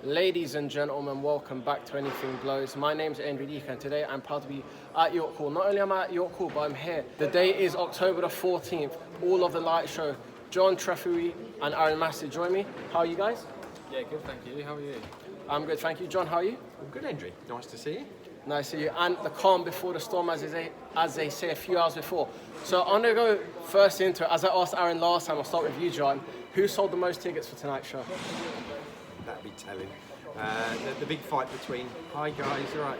Ladies and gentlemen, welcome back to Anything Blows. My name's ENI-THING and today I'm proud to be at York Hall. Not only am I at York Hall, but I'm here. The day is October the 14th, all of the light show. Jon Trethewey and Masih join me. How are you guys? Yeah, good, thank you. How are you? I'm good, thank you. Jon, how are you? I'm good, Andrew. Nice to see you. Nice to see you. And the calm before the storm, as they say a few hours before. So I'm going to go first into it. As I asked Aaron last time, I'll start with you, Jon. Who sold the most tickets for tonight's show? That'd be telling. The big fight between... Hi, guys. All right.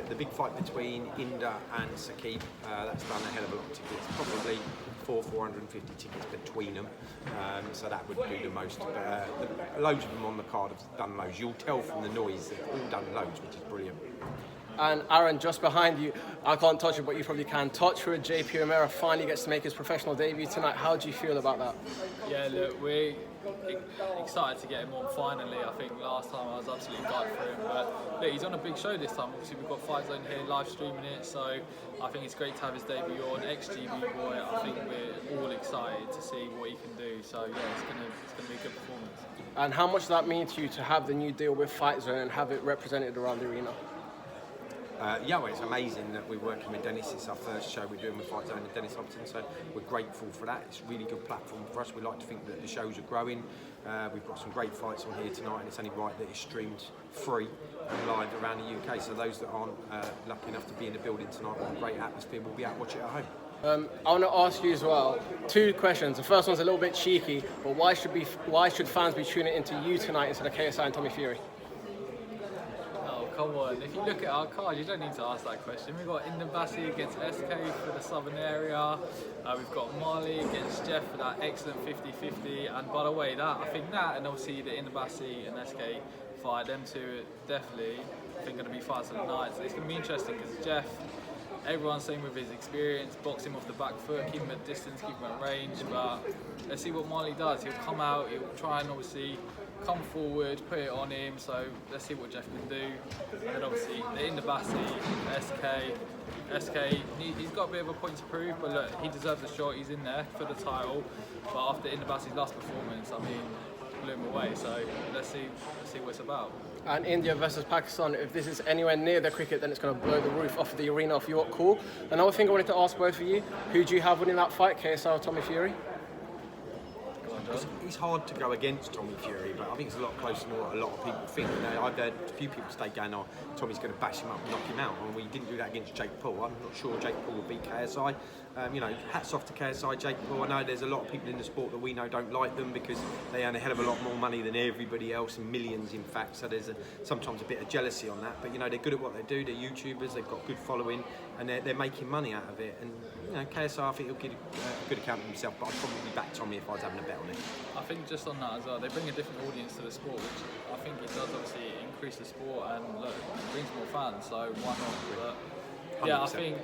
The big fight between Inda and Sakib, that's done a hell of a lot of tickets. Probably 450 tickets between them. So that would do the most. Loads of them on the card have done loads. You'll tell from the noise they've all done loads, which is brilliant. And Aaron, just behind you, I can't touch it, but you probably can. Touchwood JP O'Meara finally gets to make his professional debut tonight. How do you feel about that? Yeah, look, we're excited to get him on finally. I think last time I was absolutely gutted for him, but look, he's on a big show this time. Obviously, we've got Fight Zone here live streaming it, so I think it's great to have his debut on ex-GB boy. I think we're all excited to see what he can do. So yeah, it's gonna be a good performance. And how much does that mean to you to have the new deal with Fight Zone and have it represented around the arena? Yeah, well, it's amazing that we're working with Dennis. It's our first show we're doing with Fight Zone and Dennis Hobson, so we're grateful for that. It's a really good platform for us. We like to think that the shows are growing. We've got some great fights on here tonight, and it's only right that it's streamed free and live around the UK. So those that aren't lucky enough to be in the building tonight with a great atmosphere will be out watching it at home. I want to ask you as well, two questions. The first one's a little bit cheeky, but why should fans be tuning into you tonight instead of KSI and Tommy Fury? Come on, if you look at our card, you don't need to ask that question. We've got Masih against SK for the southern area. We've got Marley against Jeff for that excellent 50-50. And by the way, I think that and obviously the Masih and SK fight, them two are definitely, I think, going to be fights of the night. So it's going to be interesting because Jeff, everyone's saying with his experience, box him off the back foot, keep him at distance, keep him at range. But let's see what Marley does. He'll come out, he'll try and obviously come forward, put it on him, so let's see what Jeff can do. And then obviously the Masih, SK, he's got a bit of a point to prove, but look, he deserves a shot, he's in there for the title. But after Masih's last performance, I mean, blew him away, so let's see what it's about. And India versus Pakistan, if this is anywhere near the cricket, then it's going to blow the roof off the arena of York Hall. Another thing I wanted to ask both of you, who do you have winning that fight, KSI or Tommy Fury? It's hard to go against Tommy Fury, but I think it's a lot closer than what a lot of people think. You know, I've heard a few people stay going, "Oh, Tommy's going to bash him up and knock him out," and we didn't do that against Jake Paul. I'm not sure Jake Paul will beat KSI. You know, hats off to KSI, Jake Paul. I know there's a lot of people in the sport that we know don't like them because they earn a hell of a lot more money than everybody else, and millions in fact, so there's sometimes a bit of jealousy on that. But you know, they're good at what they do, they're YouTubers, they've got good following, and they're making money out of it. And you know, KSI, I think he'll give a good account of himself, but I'd probably back Tommy if I was having a bet on it. I think just on that as well, they bring a different audience to the sport, which I think it does obviously increase the sport and look, it brings more fans, so why not? But yeah, 100%. I think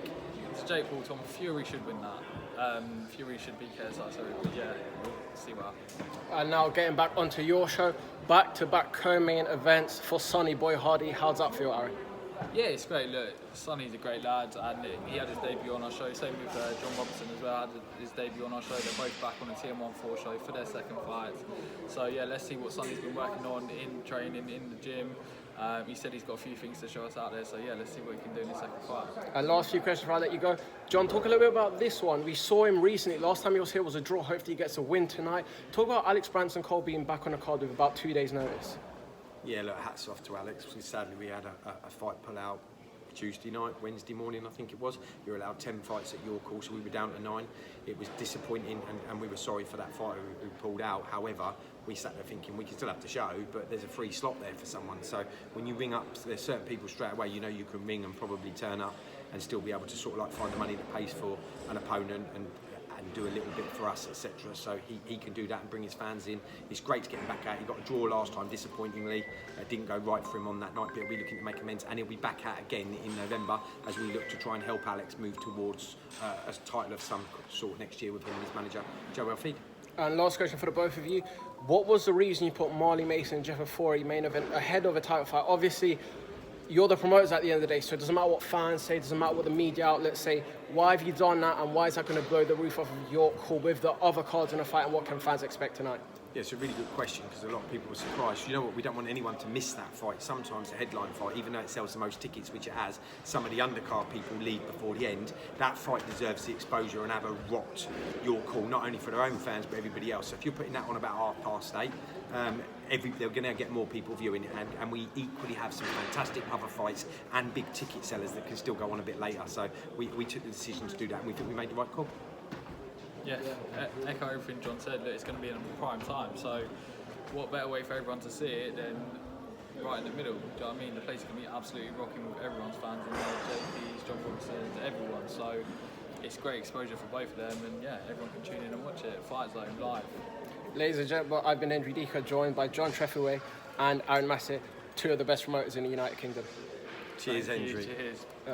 it's Jake Paul, Tom Fury should win that. Fury should beat KSI, so but yeah, we'll see what happens. And now getting back onto your show, back-to-back co-main events for Sonny Boy Hardy. How's that feel, Aaron? Yeah, it's great. Look, Sonny's a great lad, and he had his debut on our show. Same with Jon Robertson as well. Had his debut on our show. They're both back on the TM14 show for their second fight. So yeah, let's see what Sonny's been working on in training, in the gym. He said he's got a few things to show us out there. So yeah, let's see what he can do in the second fight. And last few questions before I let you go. Jon, talk a little bit about this one. We saw him recently. Last time he was here was a draw. Hopefully he gets a win tonight. Talk about Alex Branson Cole being back on the card with about 2 days' notice. Yeah, look, hats off to Alex. Sadly, we had a fight pull out Tuesday night, Wednesday morning, I think it was. We were allowed 10 fights at York Hall, so we were down to 9. It was disappointing, and we were sorry for that fighter who pulled out. However, we sat there thinking we can still have the show, but there's a free slot there for someone. So when you ring up, there's certain people straight away, you know you can ring and probably turn up and still be able to sort of like find the money that pays for an opponent and do a little bit for us, etc. So he can do that and bring his fans in. It's great to get him back out. He got a draw last time, disappointingly. It didn't go right for him on that night, but he'll be looking to make amends, and he'll be back out again in November as we look to try and help Alex move towards a title of some sort next year with him and his manager, Joel Feed. And last question for the both of you. What was the reason you put Marley Mason and Jeff Afori main event ahead of a title fight? Obviously, you're the promoters at the end of the day, so it doesn't matter what fans say, it doesn't matter what the media outlets say. Why have you done that, and why is that going to blow the roof off of York Hall with the other cards in the fight, and what can fans expect tonight? Yeah, it's a really good question because a lot of people were surprised. You know what? We don't want anyone to miss that fight. Sometimes the headline fight, even though it sells the most tickets, which it has, some of the undercard people leave before the end. That fight deserves the exposure and have a rocked York Hall, not only for their own fans but everybody else. So if you're putting that on about 8:30, they're going to get more people viewing it, and we equally have some fantastic other fights and big ticket sellers that can still go on a bit later. So we took the decision to do that, and we think we made the right call. Yeah, echo everything John said. Look, it's going to be in prime time, so what better way for everyone to see it than right in the middle? Do you know what I mean? The place is going to be absolutely rocking with everyone's fans in there, JPs, John Robinsons, everyone. So it's great exposure for both of them, and yeah, everyone can tune in and watch it. Fight Zone live. Ladies and gentlemen, I've been Enrique, joined by Jon Trethewey and Masih, two of the best promoters in the United Kingdom. Cheers, Andrew. Cheers.